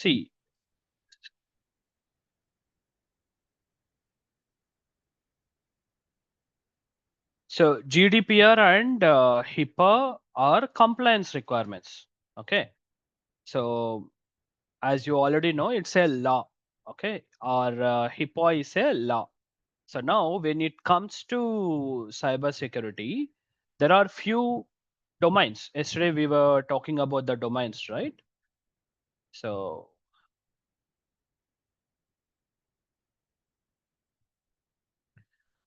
see, so GDPR and HIPAA are compliance requirements. Okay. So as you already know, it's a law. Okay. Or HIPAA is a law. So now when it comes to cybersecurity, there are few domains. Yesterday we were talking about the domains, right? So,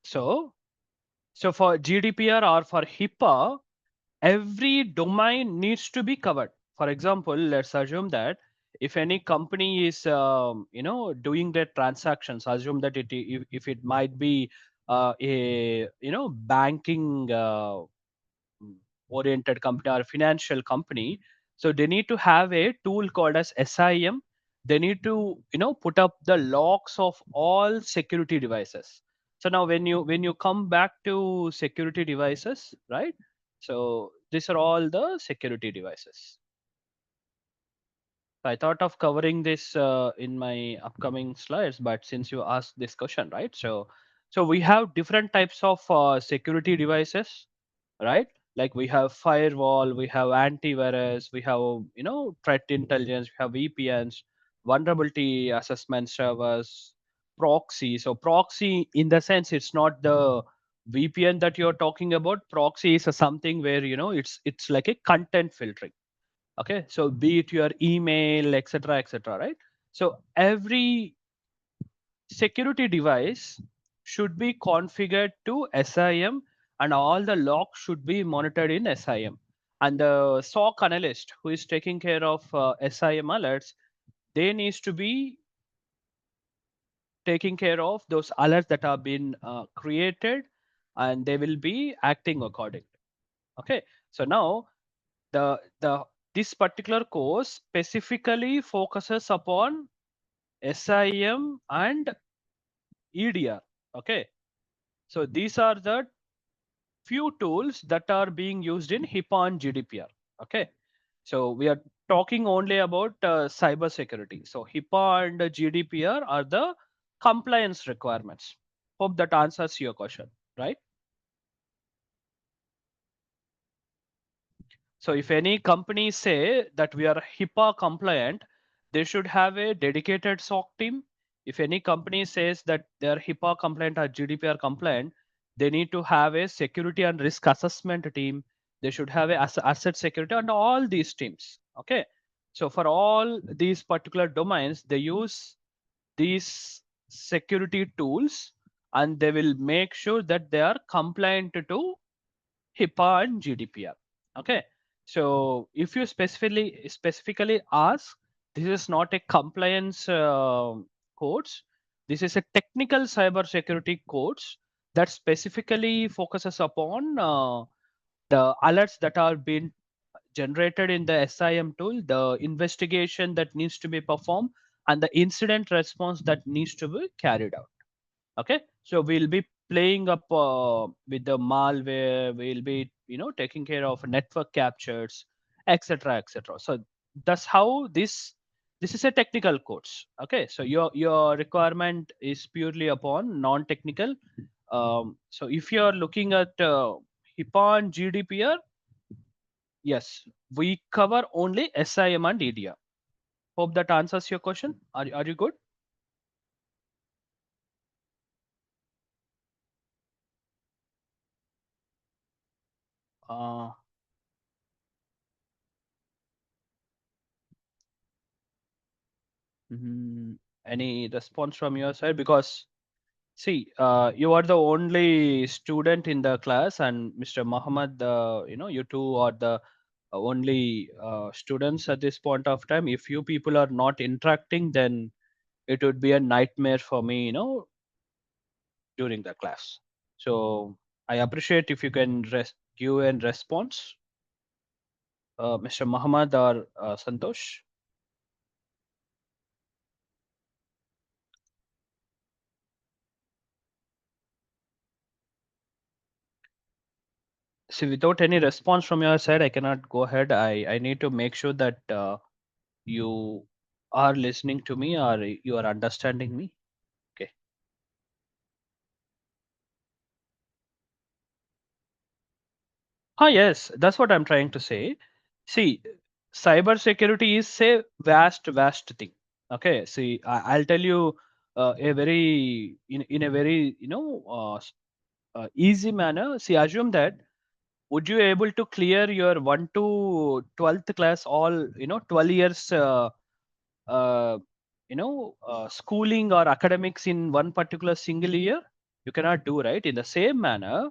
so, so for GDPR or for HIPAA, every domain needs to be covered. For example, let's assume that if any company is, doing their transactions, assume that if it might be a, banking oriented company or financial company, so they need to have a tool called as SIM. They need to put up the logs of all security devices. So now when you come back to security devices, right? So these are all the security devices. I thought of covering this in my upcoming slides, but since you asked this question, right? So we have different types of security devices, right? Like we have firewall, we have antivirus, we have threat intelligence, we have VPNs, vulnerability assessment servers, proxy. So proxy, in the sense, it's not the VPN that you're talking about. Proxy is something where it's like a content filtering. Okay, so be it your email, etc., right? So every security device should be configured to SIM, and all the logs should be monitored in SIM. And the SOC analyst who is taking care of SIM alerts, they needs to be taking care of those alerts that have been created, and they will be acting accordingly. Okay, so now the this particular course specifically focuses upon SIM and EDR. Okay, so these are the few tools that are being used in HIPAA and GDPR. Okay, so we are talking only about cyber security. So HIPAA and GDPR are the compliance requirements. Hope that answers your question, right? So if any company say that we are HIPAA compliant, they should have a dedicated SOC team. If any company says that they are HIPAA compliant or GDPR compliant, they need to have a security and risk assessment team. They should have a asset security and all these teams. Okay. So for all these particular domains, they use these security tools, and they will make sure that they are compliant to HIPAA and GDPR. Okay, so if you specifically ask, this is not a compliance course. This is a technical cybersecurity course that specifically focuses upon the alerts that are being generated in the SIM tool, the investigation that needs to be performed, and the incident response that needs to be carried out. Okay, so we'll be playing up with the malware. We'll be taking care of network captures, etc. So that's how this is a technical course. Okay, so your requirement is purely upon non-technical. So if you're looking at HIPAA and GDPR, yes, we cover only SIM and EDR. Hope that answers your question. Are you good? uh, any response from your side? Because see, you are the only student in the class, and Mr. Muhammad, you two are the only students at this point of time. If you people are not interacting, then it would be a nightmare for me, during the class. So I appreciate if you can give a response, Mr. Muhammad or Santosh. See, without any response from your side, I cannot go ahead. I need to make sure that you are listening to me or you are understanding me? Okay. Yes, that's what I'm trying to say. See, cybersecurity is a vast thing. Okay, see, I'll tell you a very in a very easy manner. See, assume that would you able to clear your 1 to 12th class all 12 years uh, schooling or academics in one particular single year? You cannot do, right? In the same manner,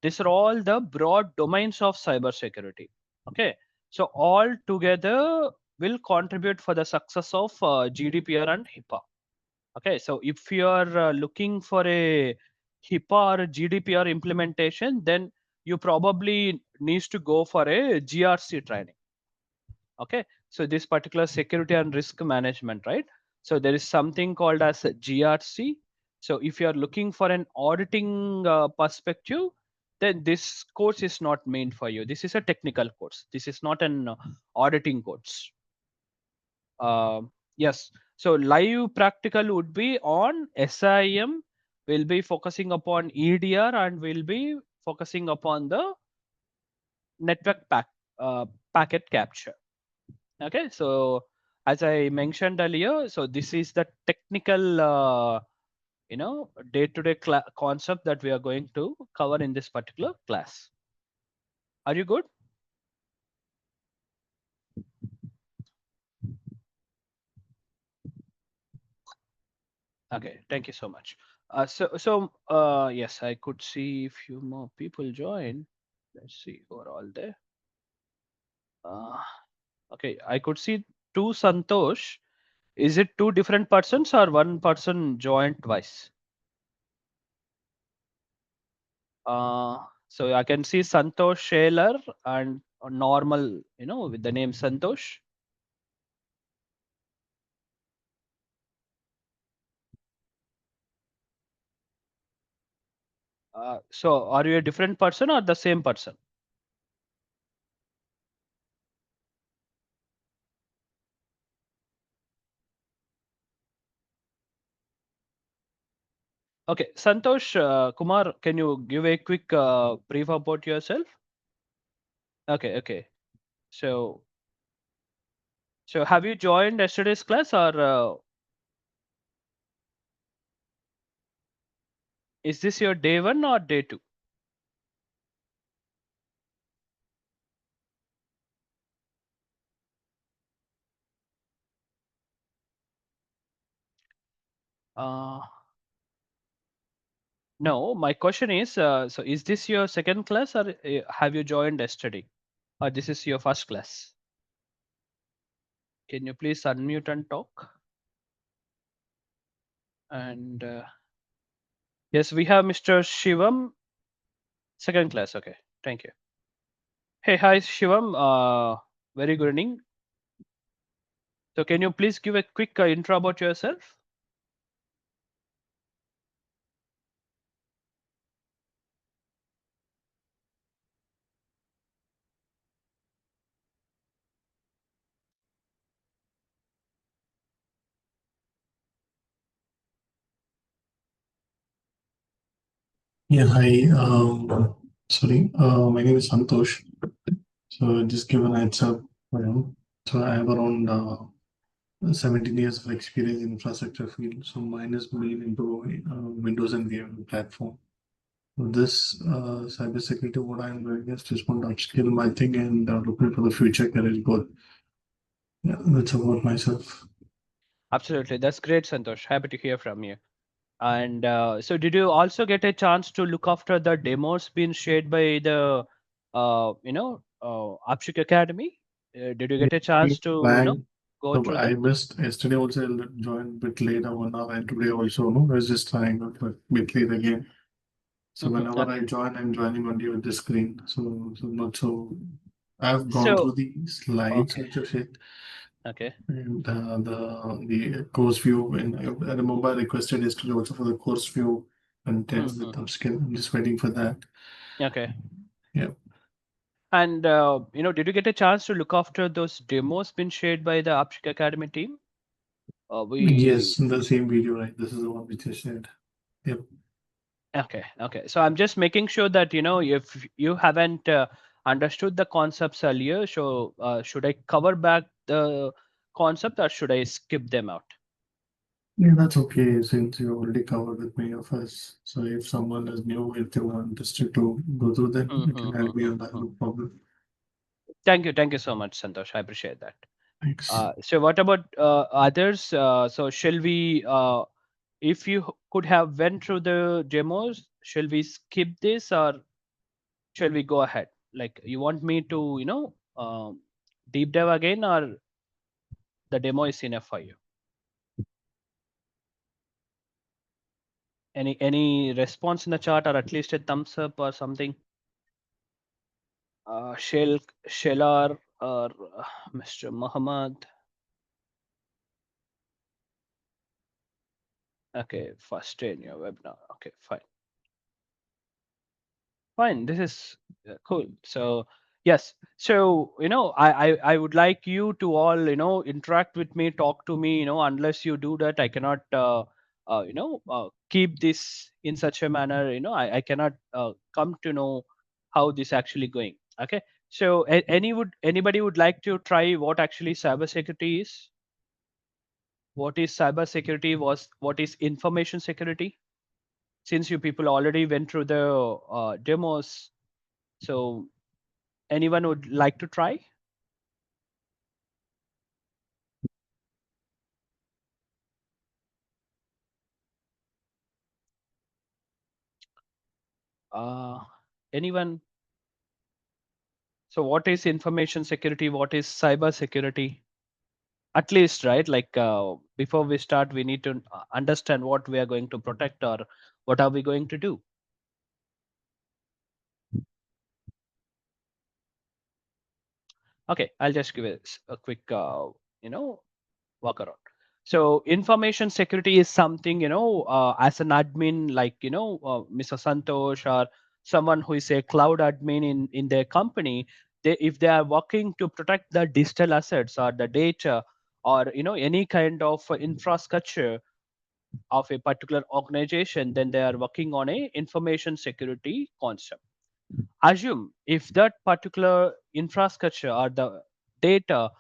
these are all the broad domains of cybersecurity. Okay, so all together will contribute for the success of GDPR and HIPAA. Okay, so if you are looking for a HIPAA or GDPR implementation, then you probably needs to go for a GRC training. Okay, so this particular security and risk management, right? So there is something called as a GRC. So if you are looking for an auditing perspective, then this course is not meant for you. This is a technical course. This is not an auditing course. Yes, so live practical would be on SIM. We'll be focusing upon EDR and we'll be focusing upon the network packet capture. Okay, so as I mentioned earlier, so this is the technical day-to-day concept that we are going to cover in this particular class. Are you good? Okay, thank you so much. Yes, I could see a few more people join. Let's see who are all there. uh, okay, I could see two Santosh. Is it two different persons or one person joined twice? Uh, so I can see Santosh Shaler and a normal, with the name Santosh. So are you a different person or the same person? Okay, Santosh Kumar, can you give a quick brief about yourself? Okay, okay. So, so have you joined yesterday's class or is this your day one or day two? Uh, no, my question is, so is this your second class or have you joined yesterday? Or this is your first class? Can you please unmute and talk? And yes, we have Mr. Shivam, second class. Okay, thank you. Hey, hi, Shivam. Very good evening. So, can you please give a quick intro about yourself? Yeah, hi. Sorry, my name is Santosh. So just give an heads up. So I have around 17 years of experience in infrastructure field. So mine is main into Windows and VM platform. So this cybersecurity, what I'm doing is just want to upskill my thing and looking for the future career growth. Yeah, that's about myself. Absolutely, that's great, Santosh. Happy to hear from you. And so, did you also get a chance to look after the demos being shared by the, UpShik Academy? Did you Yeah, get a chance to, plan. go So through I that? missed yesterday also. I joined a bit later 1 hour, and today also. No, I was just trying out a bit late again. So whenever I Okay. join, I'm joining only with the screen. So not so. I've gone So, through the slides okay, which you said, okay. and the course view. And I remember I requested yesterday also for the course view content with upskill. I'm just waiting for that. Okay. Yeah. And did you get a chance to look after those demos been shared by the UpShik Academy team? We Yes, in the same video, right? This is the one which I shared. Yep. Okay. So I'm just making sure that if you haven't understood the concepts earlier, so should I cover back the concept or should I skip them out? Yeah, that's okay since you already covered with many of us. So if someone is new, if they want us to go through that, you can add me on that, no problem. Thank you so much, Santosh. I appreciate that. Thanks. So what about others? So shall we, if you could have went through the demos, shall we skip this or shall we go ahead? Like you want me to, deep dive again or the demo is enough for you? Any response in the chat or at least a thumbs up or something? Shelar or Mr. Muhammad. Okay, first day in your webinar. Okay, fine. This is cool. So yes, so I would like you to all interact with me, talk to me. Unless you do that, I cannot keep this in such a manner. I cannot come to know how this actually going. Okay. So anybody would like to try what actually cybersecurity is? What is cybersecurity? What is information security? Since you people already went through the demos, so anyone would like to try? Uh, Anyone? So what is information security? What is cyber security? At least, right? Like before we start, we need to understand what we are going to protect or what are we going to do. Okay, I'll just give it a quick, walk around. So information security is something, as an admin, like, Mr. Santosh or someone who is a cloud admin in their company, if they are working to protect the digital assets or the data or, any kind of infrastructure of a particular organization, then they are working on a information security concept. Assume if that particular infrastructure or the data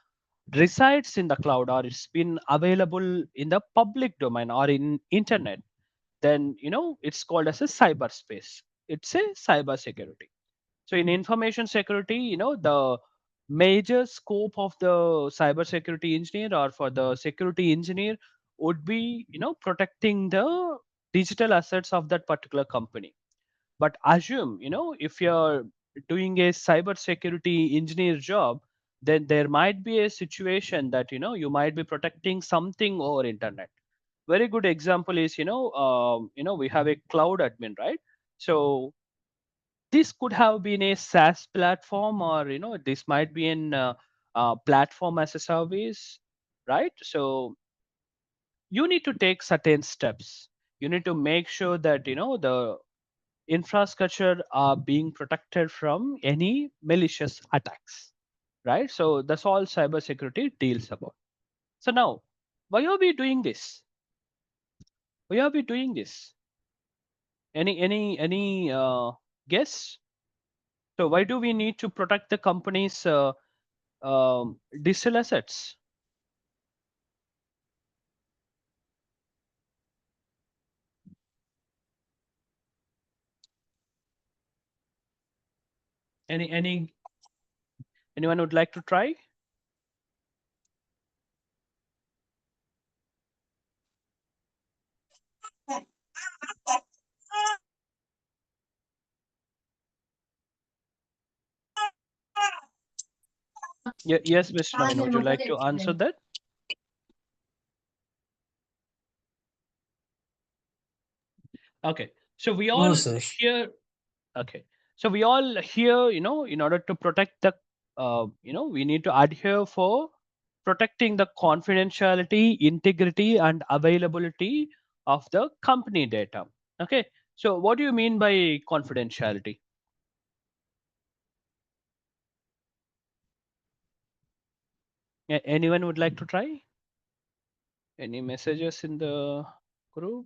resides in the cloud or it's been available in the public domain or in internet, then it's called as a cyberspace. It's a cyber security. So in information security, the major scope of the cyber security engineer or for the security engineer would be protecting the digital assets of that particular company. But assume if you're doing a cyber security engineer job, then there might be a situation that you might be protecting something over internet. Very good example is we have a cloud admin, right? So this could have been a SaaS platform, or this might be an platform as a service, right? So you need to take certain steps. You need to make sure that the infrastructure are being protected from any malicious attacks, right? So that's all cybersecurity deals about. So now, why are we doing this? Why are we doing this? Any guess? So why do we need to protect the company's digital assets? Any anyone would like to try? Yes, Mr. Naveen, would you like to answer that? Okay. So we No, all sir. here. Okay. So we all here, in order to protect the, we need to adhere for protecting the confidentiality, integrity, and availability of the company data. Okay. So what do you mean by confidentiality? Anyone would like to try? Any messages in the group?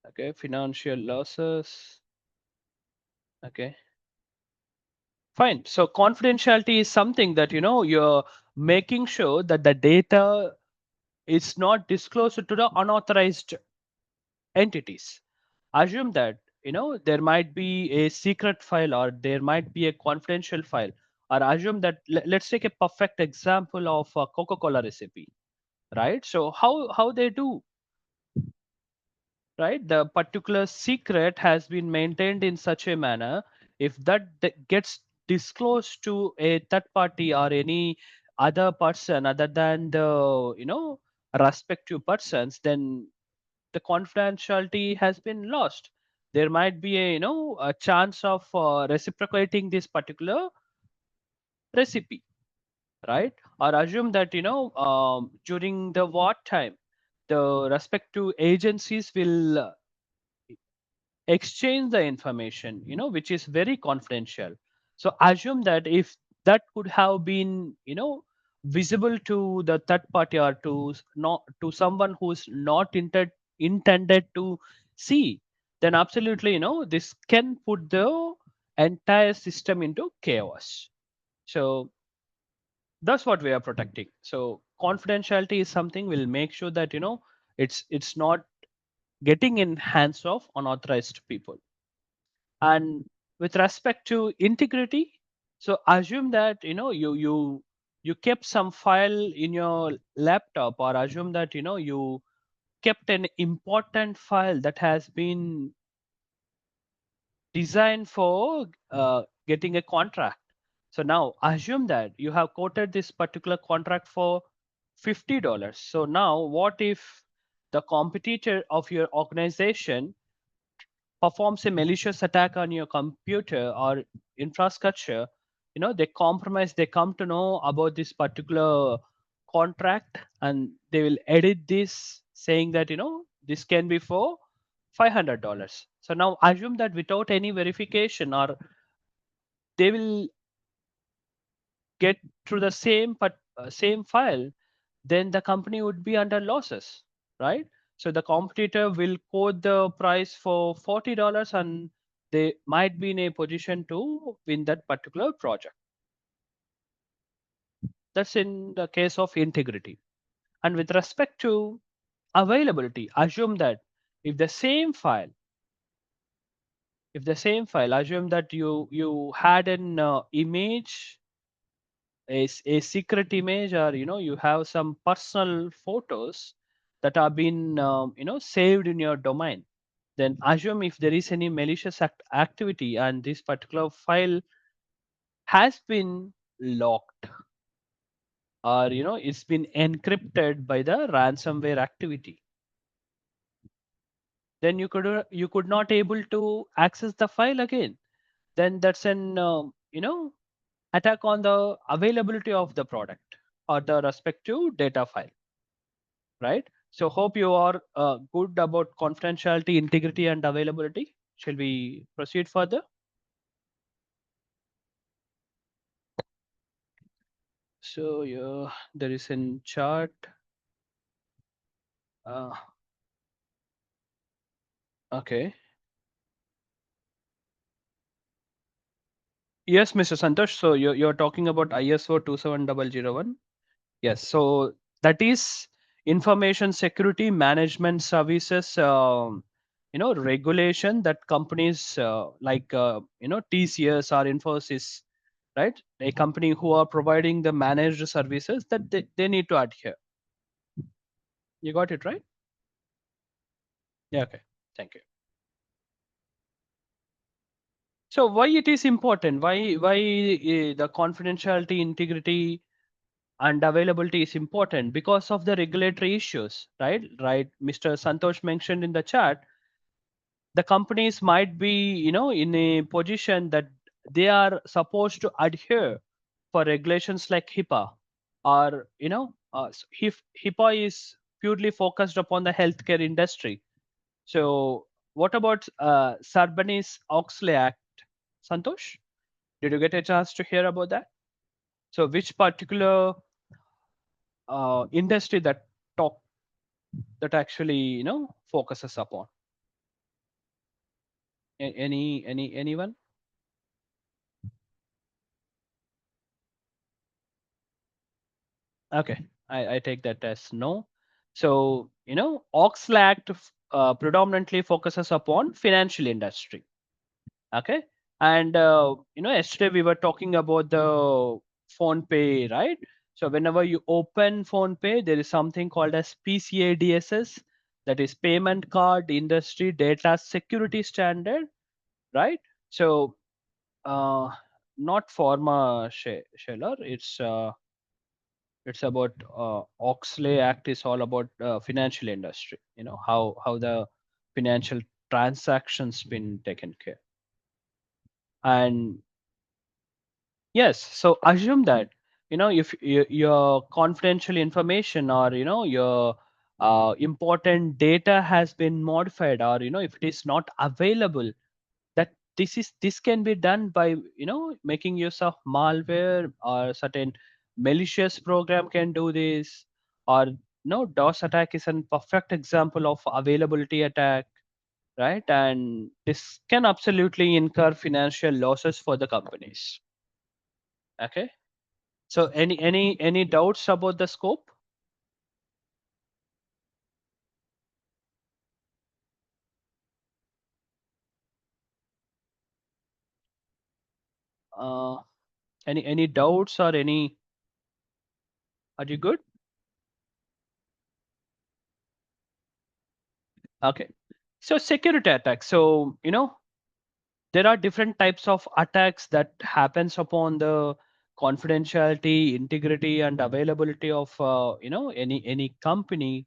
Okay, financial losses. Okay, fine. So confidentiality is something that you're making sure that the data is not disclosed to the unauthorized entities. Assume that there might be a secret file or there might be a confidential file, or assume that let's take a perfect example of a Coca-Cola recipe, right? So how they do, right? The particular secret has been maintained in such a manner. If that gets disclosed to a third party or any other person other than the respective persons, then the confidentiality has been lost. There might be a chance of reciprocating this particular recipe, right? Or assume that during the war time, the respective agencies will exchange the information which is very confidential. So assume that if that could have been visible to the third party or not to someone who's not intended to see, then absolutely this can put the entire system into chaos. So that's what we are protecting. So confidentiality is something we'll make sure that it's not getting in hands of unauthorized people. And with respect to integrity, so assume that you kept some file in your laptop, or assume that you kept an important file that has been designed for getting a contract. So now assume that you have quoted this particular contract for $50. So now what if the competitor of your organization performs a malicious attack on your computer or infrastructure? They compromise, they come to know about this particular contract, and they will edit this saying that this can be for $500. So now assume that without any verification, or they will get through the same file, then the company would be under losses, right? So the competitor will quote the price for $40, and they might be in a position to win that particular project. That's in the case of integrity. And with respect to availability, assume that if the same file assume that you had an image, a secret image, or you have some personal photos that are been saved in your domain, then assume if there is any malicious activity and this particular file has been locked, or it's been encrypted by the ransomware activity, then you could not able to access the file again. Then that's an attack on the availability of the product or the respective data file, right? So hope you are good about confidentiality, integrity, and availability. Shall we proceed further? So yeah, there is a chart. Uh, okay. Yes, Mr. Santosh. So you're talking about ISO 27001. Yes. So that is information security management services. Regulation that companies like TCS or Infosys, right? A company who are providing the managed services that they need to adhere. You got it right? Yeah. Okay. Thank you. So why it is important? Why the confidentiality, integrity, and availability is important? Because of the regulatory issues, right? Mr. Santosh mentioned in the chat, the companies might be in a position that they are supposed to adhere for regulations like HIPAA, or HIPAA is purely focused upon the healthcare industry. So what about Sarbanes-Oxley Act, Santosh? Did you get a chance to hear about that? So which particular industry that talk that actually focuses upon? Anyone? Okay, I take that as no. So Oxley Act predominantly focuses upon financial industry. Okay, and yesterday we were talking about the phone pay, right? So whenever you open phone pay, there is something called as PCI-DSS, that is payment card industry data security standard, right? So uh, not pharma Scheller, it's about Oxley Act is all about financial industry, how the financial transactions been taken care. And yes, so assume that if your confidential information, or your important data has been modified, or if it is not available, that this can be done by making use of malware, or certain malicious program can do this, or DOS attack is a perfect example of availability attack, right? And this can absolutely incur financial losses for the companies. Okay. So any doubts about the scope? Uh, any doubts, or any? Are you good? Okay. So security attacks. So there are different types of attacks that happens upon the confidentiality, integrity, and availability of any company,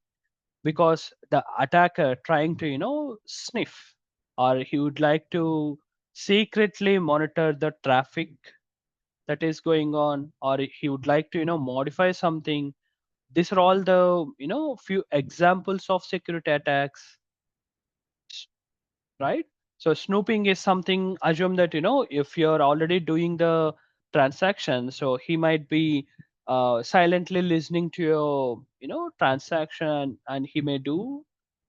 because the attacker trying to sniff, or he would like to secretly monitor the traffic that is going on, or he would like to modify something. These are all the few examples of security attacks, right? So snooping is something, assume that if you're already doing the transaction, so he might be silently listening to your transaction, and he may do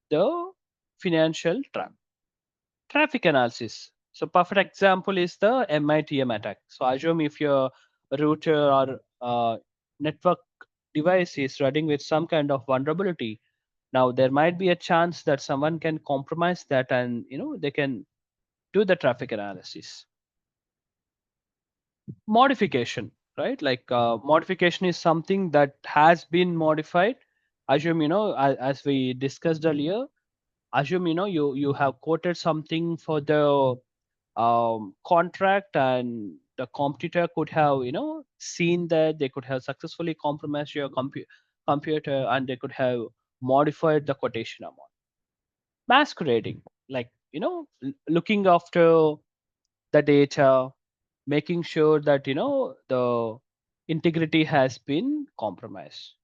the financial traffic analysis. So perfect example is the MITM attack. So assume if your router or network device is running with some kind of vulnerability, now there might be a chance that someone can compromise that, and they can do the traffic analysis. Modification, right? Like modification is something that has been modified. Assume as we discussed earlier, assume you have quoted something for the contract, and the competitor could have seen that, they could have successfully compromised your computer, and they could have modified the quotation amount. Masquerading, like looking after the data, making sure that the integrity has been compromised.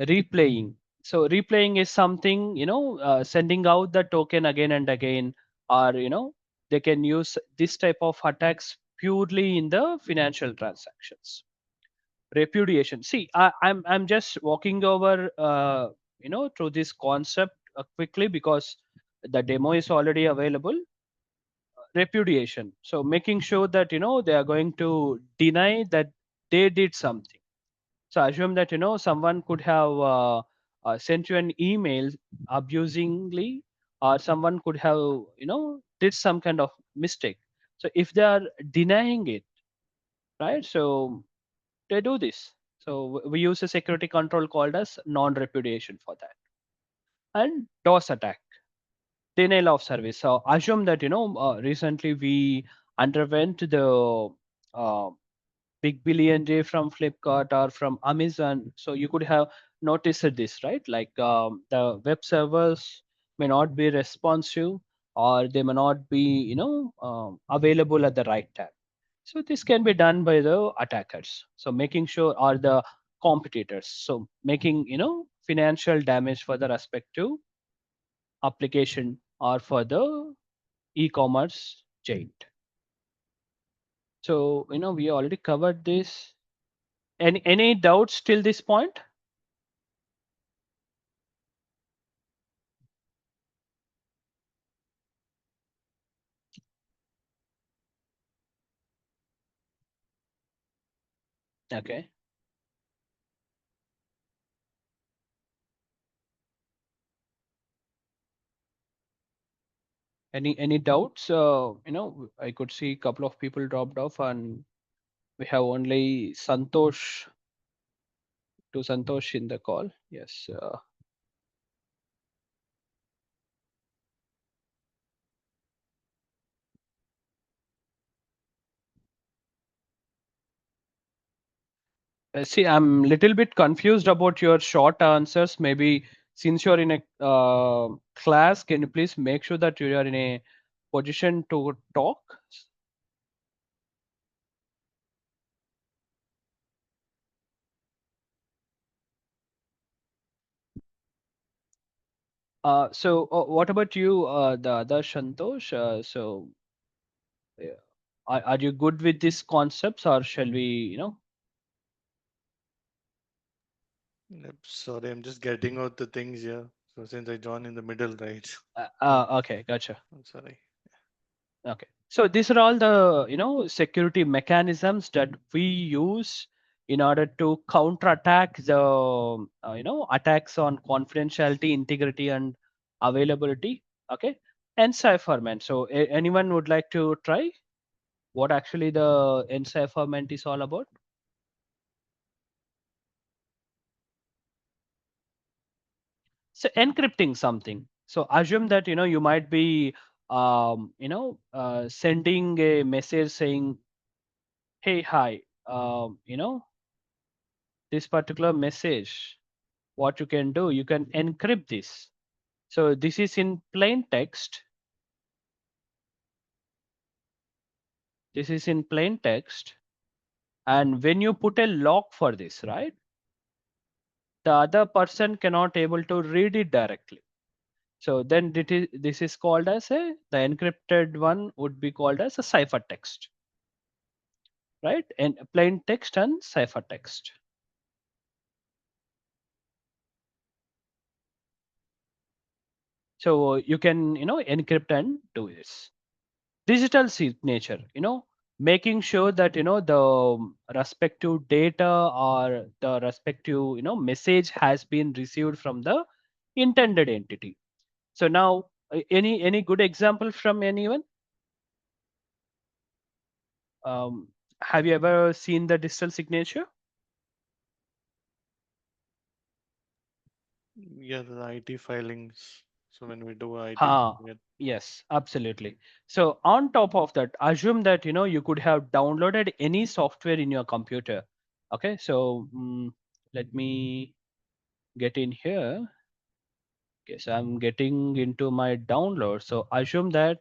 Replaying, so replaying is something sending out the token again and again, or they can use this type of attacks purely in the financial transactions. Repudiation, see, I'm just walking over through this concept quickly, because the demo is already available. Repudiation, so making sure that they are going to deny that they did something. So assume that someone could have sent you an email abusingly, or someone could have did some kind of mistake. So if they are denying it, right, so they do this. So we use a security control called as non-repudiation for that. And DOS attack, denial of service. So assume that recently we underwent the uh, big billion day from Flipkart or from Amazon. So you could have noticed this, right? Like the web servers may not be responsive, or they may not be available at the right time. So this can be done by the attackers. So making sure, or the competitors, so making financial damage for the respective application, or for the e-commerce giant. So we already covered this. Any doubts till this point? Okay. Any doubts? I could see a couple of people dropped off, and we have only Santosh in the call. Yes. See, I'm little bit confused about your short answers. Maybe since you're in a class, can you please make sure that you are in a position to talk? What about you, the other Santosh? Yeah, are you good with these concepts, or shall we, Yep, sorry, I'm just getting out the things here. So since I joined in the middle, right? Okay, gotcha. I'm sorry. Okay. So these are all the, security mechanisms that we use in order to counterattack the, attacks on confidentiality, integrity, and availability. Okay. Encipherment. So anyone would like to try what actually the encipherment is all about? So encrypting something. So assume that, you might be, sending a message saying, hey, hi, this particular message, what you can do, you can encrypt this. So this is in plain text. This is in plain text. And when you put a lock for this, right, the other person cannot able to read it directly. So then this is called as the encrypted one would be called as a ciphertext, right? And plain text and ciphertext. So you can, encrypt and do this. Digital signature, making sure that, the respective data or the respective, message has been received from the intended entity. So now, any good example from anyone? um, have you ever seen the digital signature? Yeah, the IT filings. So when we do IT, Ha, yeah, yes, absolutely. So on top of that, assume that, you could have downloaded any software in your computer. Okay, so let me get in here. Okay, so I'm getting into my download. So assume that,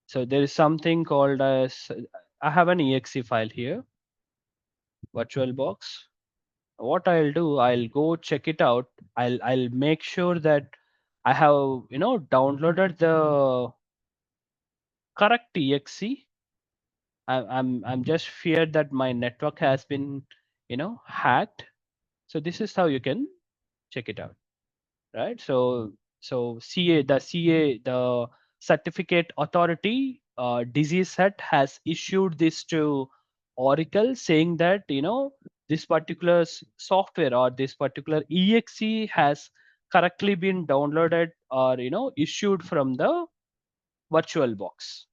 so there is something called as, I have an exe file here, VirtualBox. What I'll do, I'll go check it out. I'll make sure that I have, downloaded the correct exe. I'm just feared that my network has been, hacked. So this is how you can check it out, right? So the certificate authority, disease set has issued this to Oracle, saying that, this particular software or this particular exe has correctly been downloaded or, issued from the virtual box,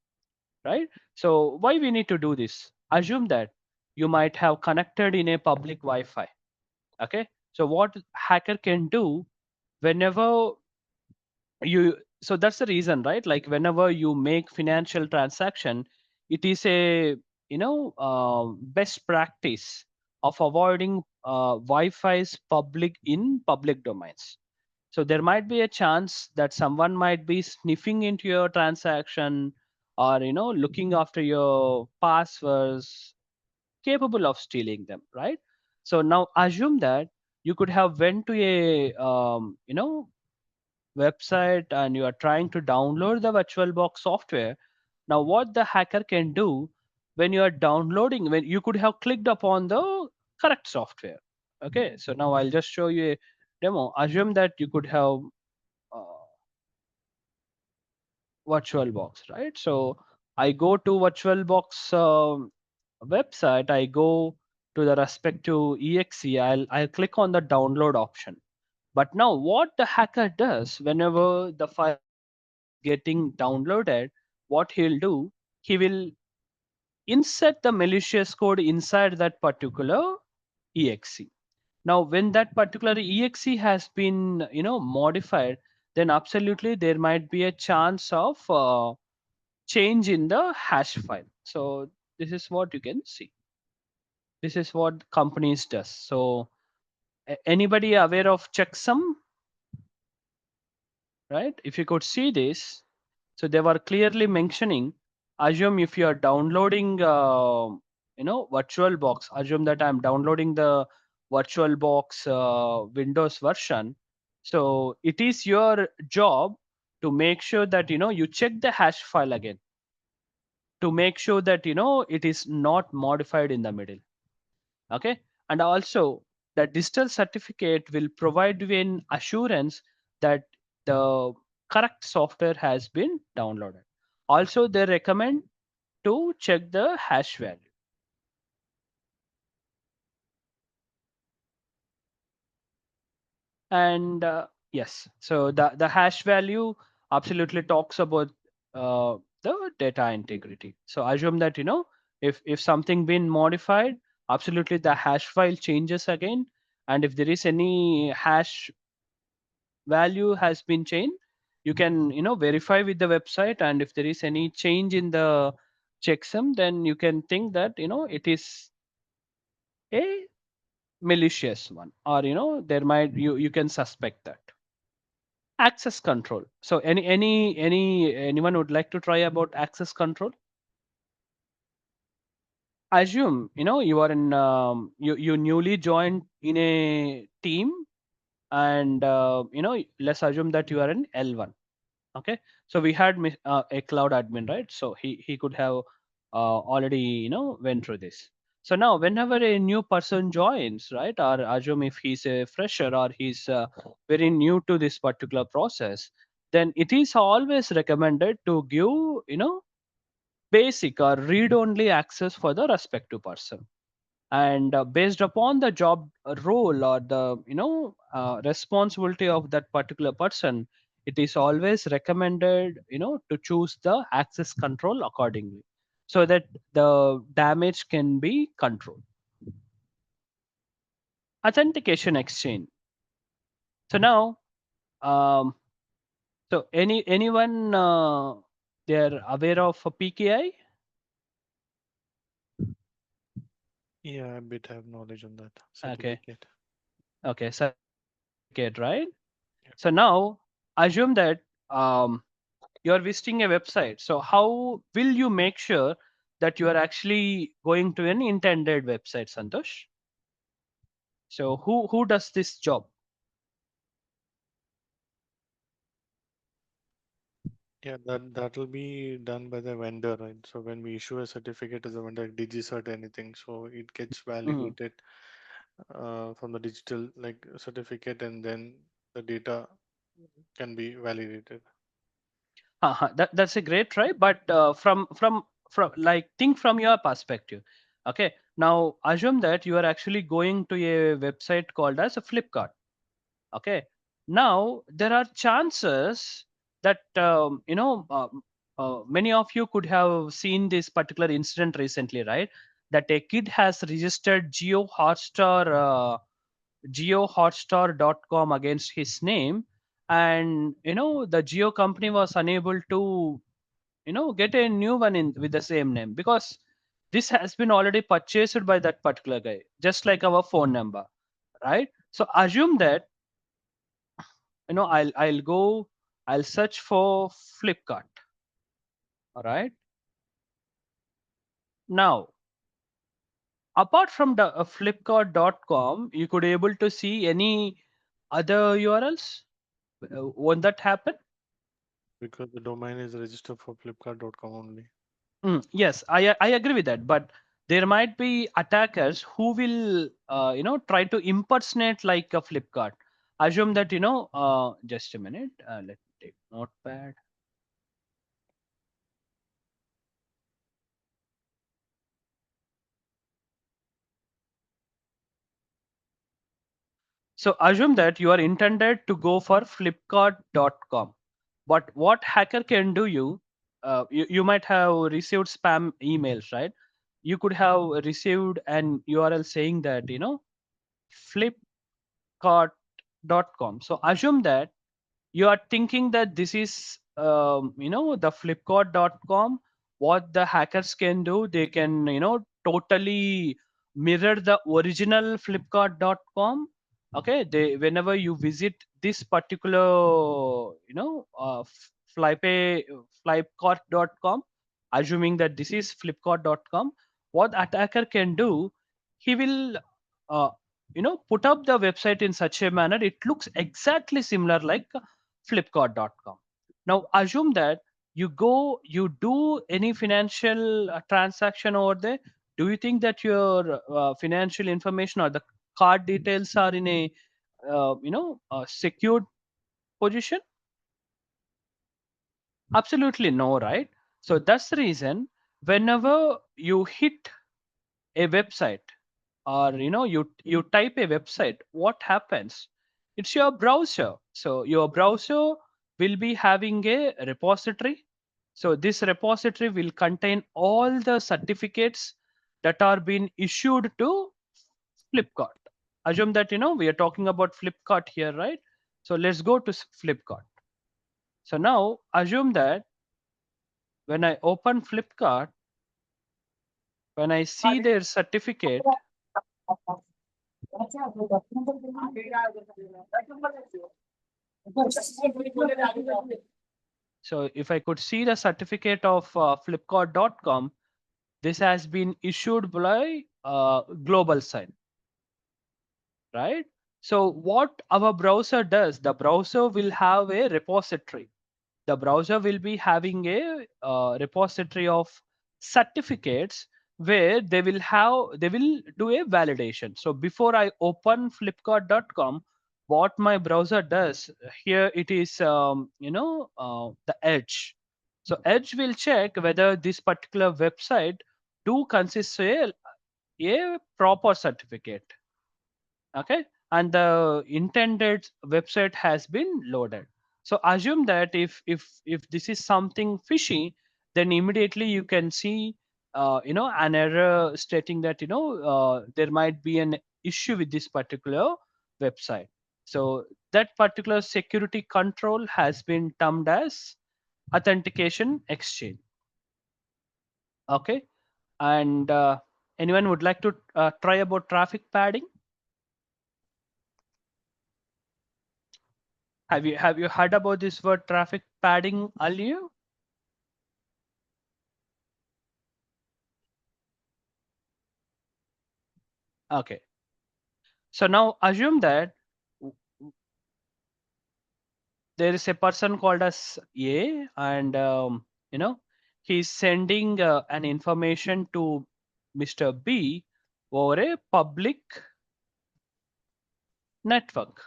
right? So why we need to do this? Assume that you might have connected in a public Wi-Fi. Okay. So what hacker can do whenever you, so that's the reason, right? Like whenever you make financial transaction, it is a, best practice of avoiding Wi-Fi's public in public domains. So there might be a chance that someone might be sniffing into your transaction, or, looking after your passwords, capable of stealing them, right? So now assume that you could have went to a, website, and you are trying to download the VirtualBox software. Now what the hacker can do, when you are downloading, when you could have clicked upon the correct software. Okay, so now I'll just show you a demo. Assume that you could have uh, VirtualBox, right? So I go to VirtualBox website. I go to the respective exe, I'll click on the download option. But now what the hacker does whenever the file is getting downloaded, what he'll do, he will insert the malicious code inside that particular exe. Now when that particular exe has been modified, then absolutely there might be a chance of change in the hash file. So this is what you can see. This is what companies does. So anybody aware of checksum, right? If you could see this, so they were clearly mentioning, assume if you are downloading VirtualBox, assume that I'm downloading the VirtualBox Windows version. So it is your job to make sure that you check the hash file again, to make sure that it is not modified in the middle. Okay, and also the digital certificate will provide you an assurance that the correct software has been downloaded. Also they recommend to check the hash value. And yes, so the hash value absolutely talks about the data integrity. So assume that if something been modified, absolutely the hash file changes again, and if there is any hash value has been changed, you can verify with the website, and if there is any change in the checksum, then you can think that it is a malicious one, or there might you can suspect that. Access control. So anyone would like to try about access control? Assume you are in you newly joined in a team, and let's assume that you are in L1. Okay, so we had a cloud admin, right? So he could have already went through this. So now whenever a new person joins, right, or assume if he's a fresher or he's very new to this particular process, then it is always recommended to give basic or read only access for the respective person. And based upon the job role or the responsibility of that particular person, it is always recommended to choose the access control accordingly, so that the damage can be controlled. Authentication exchange. So now um, so anyone they're aware of a PKI? Yeah, a bit have knowledge on that Okay, certificate. okay, certificate, right? Yeah. So now assume that um, you're visiting a website. So how will you make sure that you are actually going to an intended website, Santosh? So who does this job? Yeah, that will be done by the vendor, right? So when we issue a certificate to the vendor, like DigiCert anything, so it gets Mhm. validated from the digital like certificate, and then the data can be validated. That's a great try, but from like think from your perspective. Okay, now assume that you are actually going to a website called as a Flipkart. Okay, now there are chances that many of you could have seen this particular incident recently, right? That a kid has registered geohotstar.com against his name, and the geo company was unable to get a new one in with the same name, because this has been already purchased by that particular guy, just like our phone number, right? So assume that I'll search for Flipkart. All right, now apart from the flipkart.com, you could able to see any other URLs. Won't that happen? Because the domain is registered for flipkart.com only. Yes, I agree with that, but there might be attackers who will try to impersonate like a Flipkart. Assume that just a minute, let me take notepad. So assume that you are intended to go for flipkart.com. But what hacker can do you might have received spam emails, right? You could have received an URL saying that, flipkart.com. So assume that you are thinking that this is the flipkart.com. What the hackers can do, they can totally mirror the original flipkart.com. Okay, they whenever you visit this particular flipkart.com, assuming that this is flipkart.com, what attacker can do, he will uh, put up the website in such a manner it looks exactly similar like flipkart.com. Now assume that you do any financial transaction over there. Do you think that your financial information or the card details are in a secured position? Absolutely no, right? So that's the reason whenever you hit a website, or you type a website, what happens? It's your browser. So your browser will be having a repository. So this repository will contain all the certificates that are being issued to Flipkart. Assume that we are talking about Flipkart here, right? So let's go to Flipkart. So now assume that when I open Flipkart, when I see their certificate, so if I could see the certificate of flipkart.com, this has been issued by global sign, right? So what our browser does, the browser will have a repository. The browser will be having a repository of certificates where they will do a validation. So before I open flipkart.com, what my browser does here, it is the Edge. So Edge will check whether this particular website do consist a proper certificate. Okay, and the intended website has been loaded. So assume that if this is something fishy, then immediately you can see an error stating that there might be an issue with this particular website. So that particular security control has been termed as authentication exchange. Okay, and anyone would like to try about traffic padding? Have you heard about this word traffic padding earlier? Okay. So now assume that there is a person called as A, and he's sending an information to Mr. B over a public network.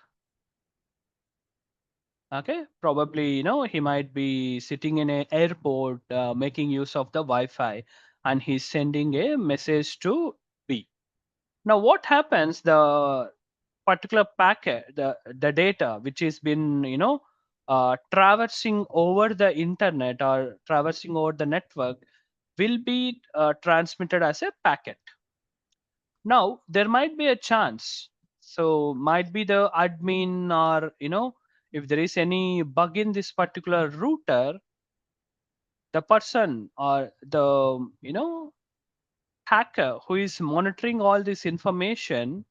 Okay, probably he might be sitting in an airport making use of the Wi-Fi, and he's sending a message to B. Now what happens, the particular packet, the data which has been traversing over the internet or traversing over the network will be transmitted as a packet. Now there might be a chance, so might be the admin, or if there is any bug in this particular router, the person or the hacker who is monitoring all this information,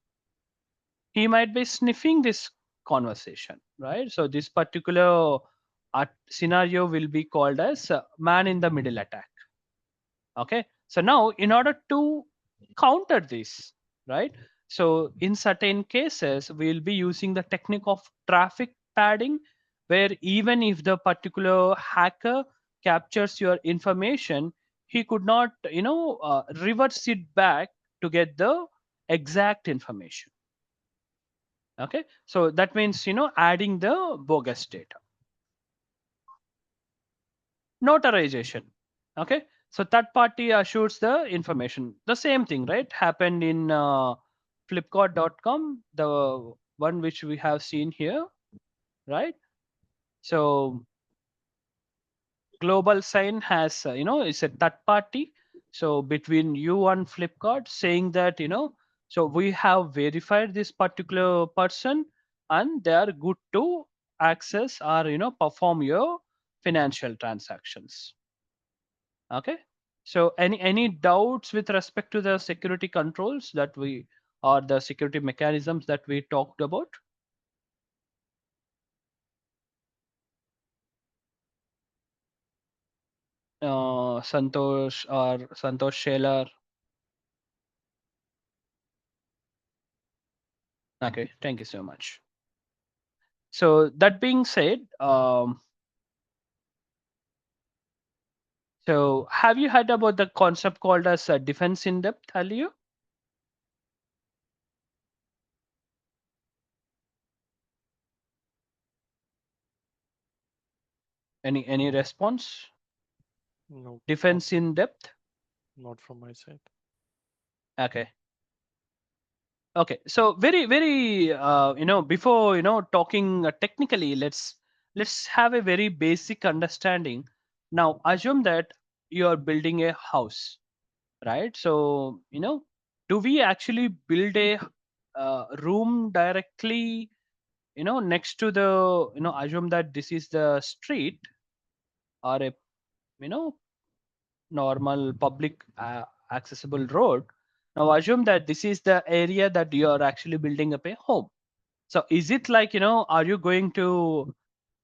he might be sniffing this conversation, right? So this particular scenario will be called as man in the middle attack. Okay, so now in order to counter this, right, so in certain cases we'll be using the technique of traffic padding, where even if the particular hacker captures your information, he could not reverse it back to get the exact information. Okay, so that means adding the bogus data. Notarization. Okay, so third party assures the information. The same thing, right, happened in flipkart.com. The one which we have seen here, right? So global sign has it's a third party, so between you and Flipkart, saying that so we have verified this particular person and they are good to access or perform your financial transactions. Okay, so any doubts with respect to the security controls that we, or the security mechanisms that we talked about? Santosh or Santosh Shaler. Okay, thank you so much. So that being said, so have you heard about the concept called as defense in depth earlier? Any response? No, Defense in depth. not from my side. Okay. Okay. So very before talking technically, let's have a very basic understanding. Now assume that you are building a house, right? So do we actually build a room directly next to the assume that this is the street or a you know normal public accessible road. Now assume that this is the area that you are actually building up a home. So is it like are you going to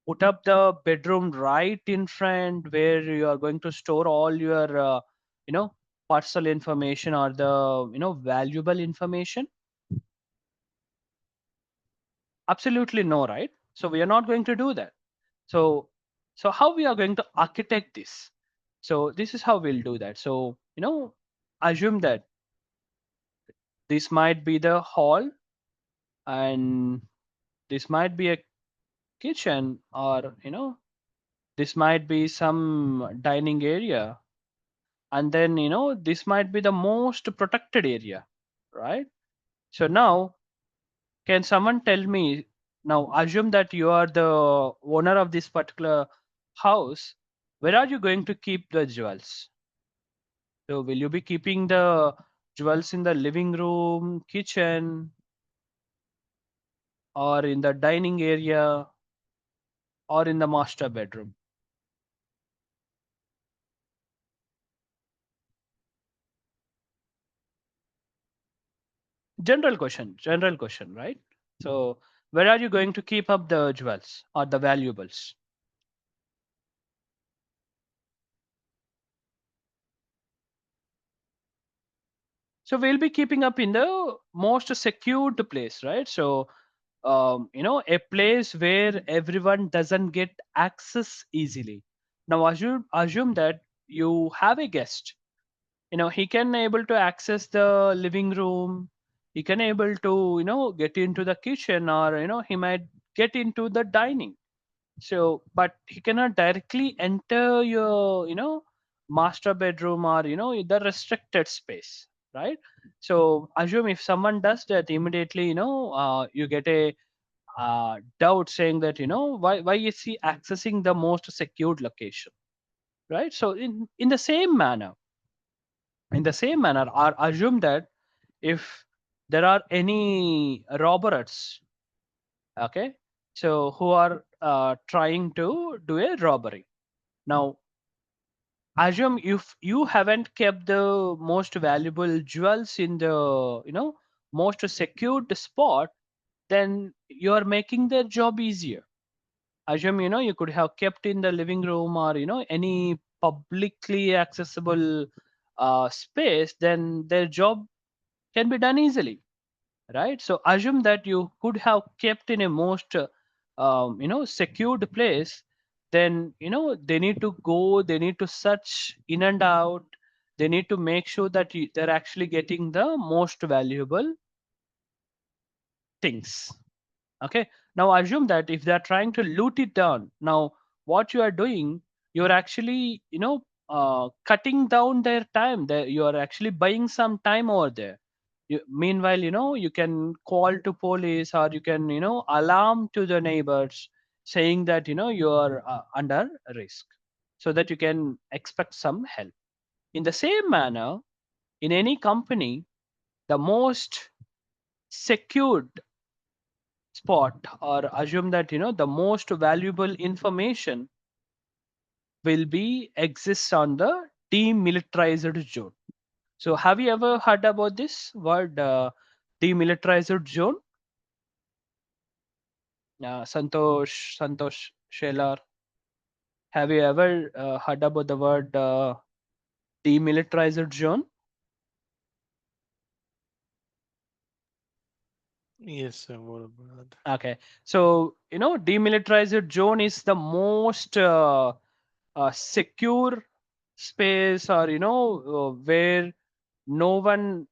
put up the bedroom right in front where you are going to store all your you know personal information or the valuable information? Absolutely no, right? So we are not going to do that. So how we are going to architect this? So this is how we'll do that. So assume that this might be the hall, and this might be a kitchen, or this might be some dining area, and then this might be the most protected area, right? So now, can someone tell me, now assume that you are the owner of this particular house, where are you going to keep the jewels? So will you be keeping the jewels in the living room, kitchen, or in the dining area, or in the master bedroom? General question, right? So where are you going to keep up the jewels or the valuables? So we'll be keeping up in the most secured place, right? So a place where everyone doesn't get access easily. Now assume that you have a guest. He can able to access the living room. He can able to get into the kitchen, or he might get into the dining. So but he cannot directly enter your master bedroom, or the restricted space, right? So assume if someone does that, immediately you get a doubt saying that why is he accessing the most secured location, right? So in the same manner, or assume that if there are any robbers, okay, so who are trying to do a robbery. Now assume if you haven't kept the most valuable jewels in the most secured spot, then you're making their job easier. Assume you could have kept in the living room, or any publicly accessible space, then their job can be done easily, right? So assume that you could have kept in a most secured place, then they need to go, they need to search in and out, they need to make sure that they're actually getting the most valuable things. Okay, now assume that if they're trying to loot it down, now what you are doing, you're actually cutting down their time, you are actually buying some time over there. Meanwhile, you can call to police, or you can alarm to the neighbors, saying that you are under risk, so that you can expect some help. In the same manner, in any company, the most secured spot, or assume that the most valuable information will be exists on the demilitarized zone. So have you ever heard about this word, demilitarized zone? Santosh Shelar, have you ever heard about the word demilitarized zone? Yes, sir. What about that? Okay, so demilitarized zone is the most secure space, or where no one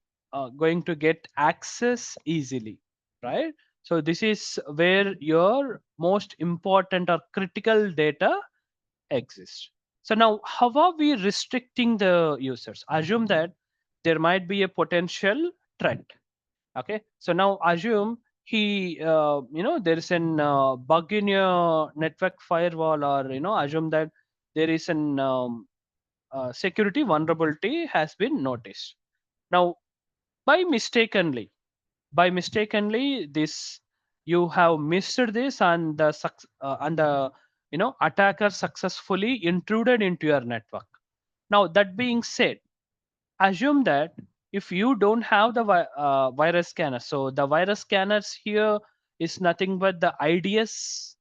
going to get access easily, right? So this is where your most important or critical data exists. So now, how are we restricting the users? Assume that there might be a potential threat. Okay, so now assume there is an bug in your network firewall, or assume that there is an security vulnerability has been noticed. Now, by mistakenly, this, you have missed this, and the attacker successfully intruded into your network. Now, that being said, assume that if you don't have the virus scanner, so the virus scanners here is nothing but the IDS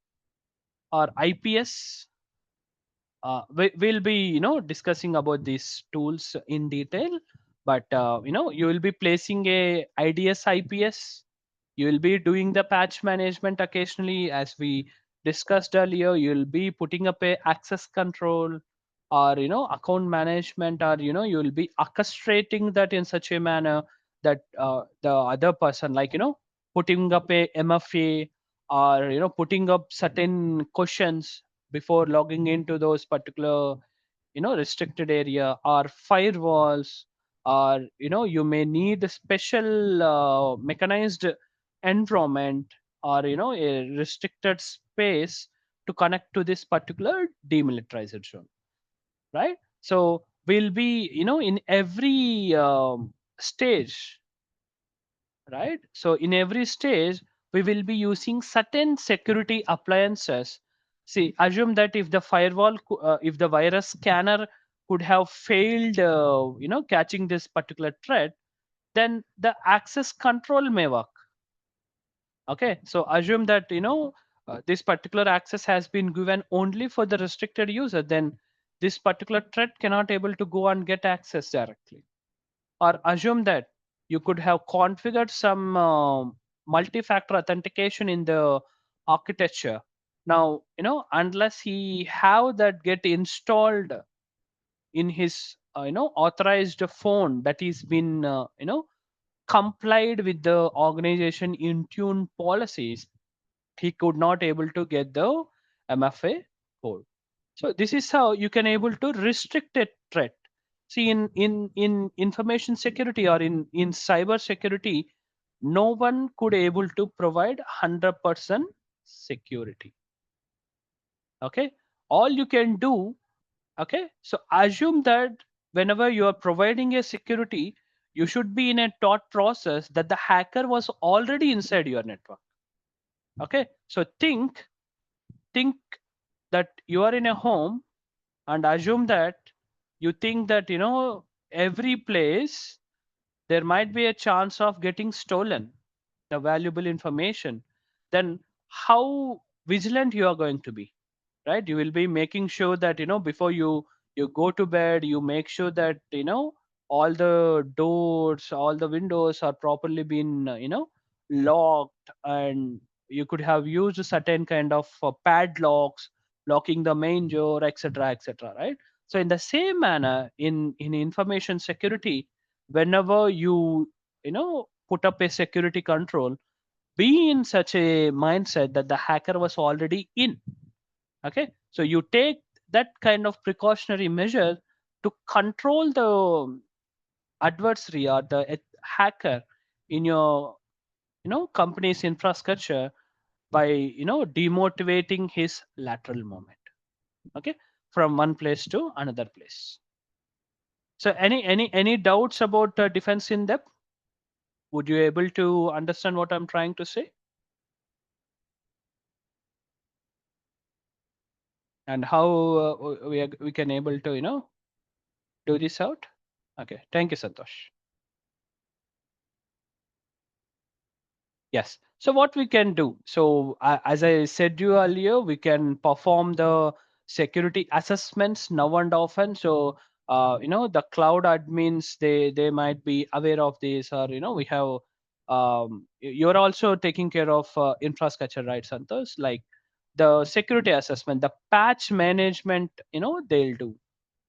or IPS. We'll be discussing about these tools in detail, but you will be placing a IDS IPS. You will be doing the patch management occasionally, as we discussed earlier. You will be putting up a access control, or account management, or you will be orchestrating that in such a manner that the other person, like putting up a MFA, or putting up certain questions before logging into those particular restricted area, or firewalls, or you may need a special mechanized environment, or a restricted space to connect to this particular demilitarized zone, right? So we'll be in every stage, right? So in every stage, we will be using certain security appliances. See, assume that if the if the virus scanner could have failed, catching this particular threat, then the access control may work. Okay, so assume that this particular access has been given only for the restricted user, then this particular threat cannot able to go and get access directly. Or assume that you could have configured some multi-factor authentication in the architecture. Now, unless he have that get installed in his authorized phone, that is been complied with the organization in tune policies, he could not able to get the MFA code. So this is how you can able to restrict a threat. See, in information security, or in cyber security, no one could able to provide 100% security. Okay, all you can do. Okay, so assume that whenever you are providing a security, you should be in a thought process that the hacker was already inside your network. Okay, so think that you are in a home, and assume that you think that every place there might be a chance of getting stolen the valuable information. Then how vigilant you are going to be, right? You will be making sure that before you go to bed, you make sure that all the doors, all the windows are properly been locked, and you could have used certain kind of padlocks, locking the main door, etc., etc., right? So in the same manner, in information security, whenever you put up a security control, be in such a mindset that the hacker was already in. Okay, so you take that kind of precautionary measure to control the adversary, or the hacker, in your company's infrastructure by demotivating his lateral movement, okay, from one place to another place. So any doubts about defense in depth? Would you able to understand what I'm trying to say and how we can able to do this out? Okay, thank you, Santosh. Yes. So what we can do? So as I said you earlier, we can perform the security assessments now and often. So the cloud admins, they might be aware of this, or we have you're also taking care of infrastructure, right, Santosh? Like the security assessment, the patch management, they'll do.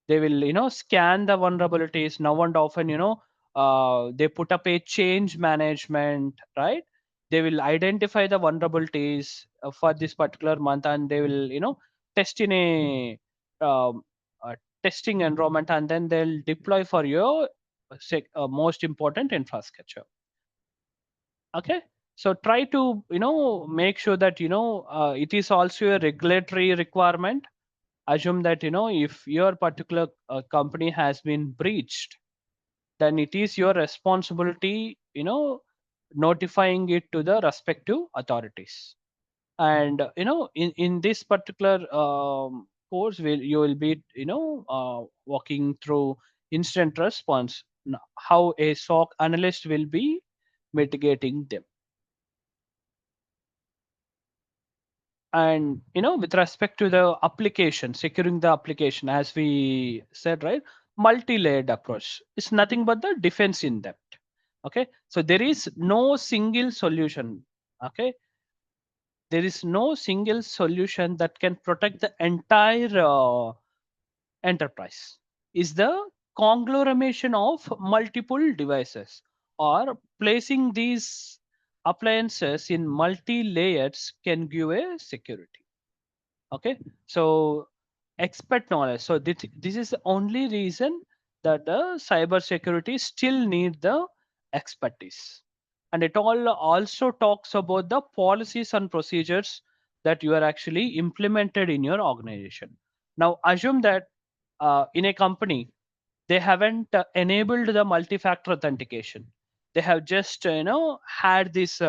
They will scan the vulnerabilities now and often. They put up a change management, right? They will identify the vulnerabilities for this particular month, and they will test in um, a testing environment, and then they'll deploy for your most important infrastructure. Okay, so try to make sure that it is also a regulatory requirement. Assume that if your particular company has been breached, then it is your responsibility notifying it to the respective authorities. And in this particular course, you will be walking through instant response, how a SOC analyst will be mitigating them. And with respect to the application, securing the application, as we said, right, multi-layered approach is nothing but the defense in depth. Okay, so there is no single solution. Okay, there is no single solution that can protect the entire enterprise. Is the conglomeration of multiple devices, or placing these appliances in multi-layers can give a security. Okay, so expert knowledge. So this is the only reason that the cyber security still need the expertise. And it all also talks about the policies and procedures that you are actually implemented in your organization. Now assume that in a company they haven't enabled the multi-factor authentication. They have just had this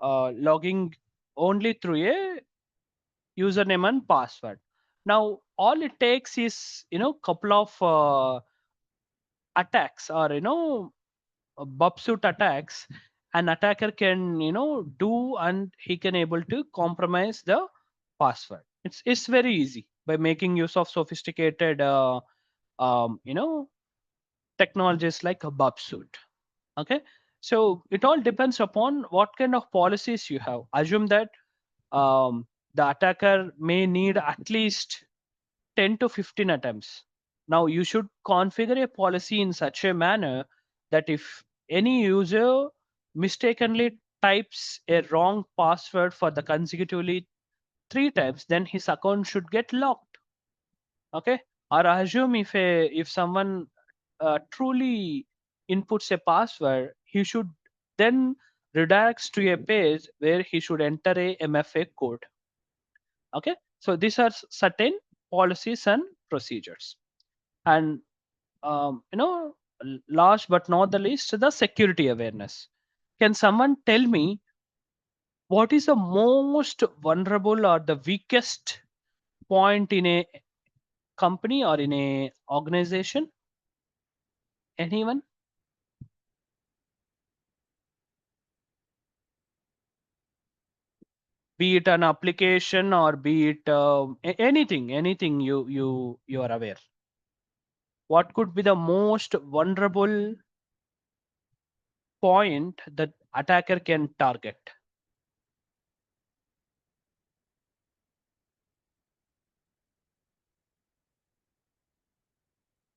logging only through a username and password. Now all it takes is couple of attacks, or bubsuit attacks. An attacker can do, and he can able to compromise the password. It's very easy by making use of sophisticated technologies like a bubsuit. Okay, so it all depends upon what kind of policies you have. Assume that the attacker may need at least 10 to 15 attempts. Now you should configure a policy in such a manner that if any user mistakenly types a wrong password for the consecutively 3 times, then his account should get locked. Okay, or assume if someone truly inputs a password, he should then redirects to a page where he should enter a MFA code. Okay, so these are certain policies and procedures. And last but not the least, the security awareness. Can someone tell me what is the most vulnerable or the weakest point in a company or in a organization? Anyone? Be it an application, or be it anything you are aware. What could be the most vulnerable point that attacker can target?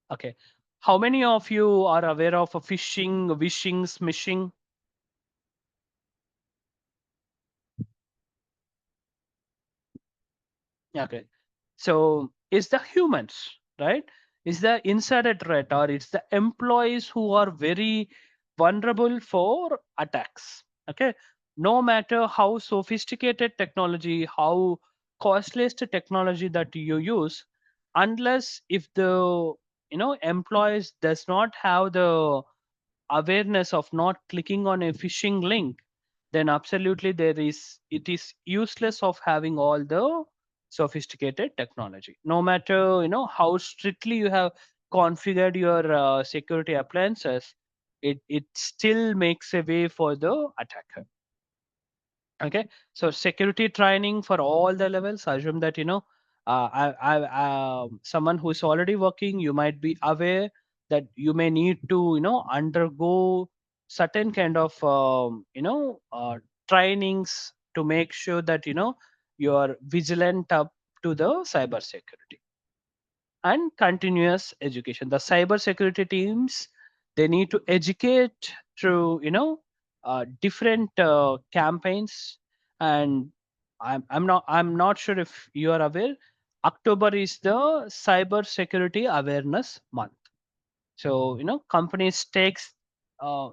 Okay, how many of you are aware of a phishing, wishing, smishing? Okay, so it's the humans, right? Is the insider threat, or it's the employees who are very vulnerable for attacks. Okay, no matter how sophisticated technology, how costliest technology that you use, unless if the employees does not have the awareness of not clicking on a phishing link, then absolutely it is useless of having all the sophisticated technology. No matter how strictly you have configured your security appliances, it still makes a way for the attacker. Okay, so security training for all the levels. Assume that someone who's already working, you might be aware that you may need to undergo certain kind of trainings to make sure that you are vigilant up to the cyber security. And continuous education, the cyber security teams, they need to educate through different campaigns. And I'm not sure if you are aware, October is the cyber security awareness month. So companies takes uh,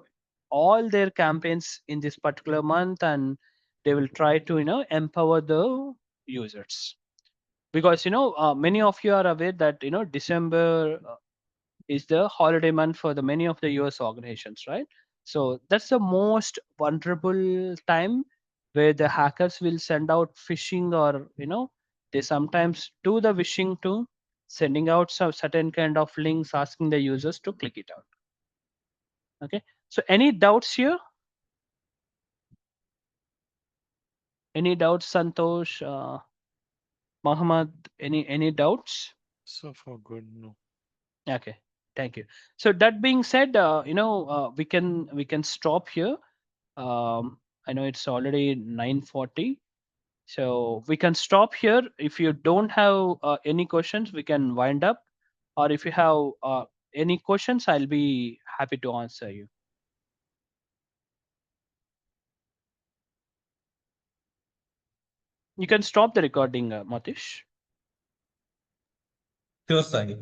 all their campaigns in this particular month, and they will try to empower the users. Because many of you are aware that December is the holiday month for the many of the US organizations, right? So that's the most vulnerable time where the hackers will send out phishing, or they sometimes do the phishing too, sending out some certain kind of links asking the users to click it out. Okay, so any doubts here? Any doubts, Santosh, Muhammad? Any doubts? So far, good. No. Okay, thank you. So that being said, we can stop here. I know it's already 9:40, so we can stop here. If you don't have any questions, we can wind up. Or if you have any questions, I'll be happy to answer you. You can stop the recording, Matish. Sure, Sai.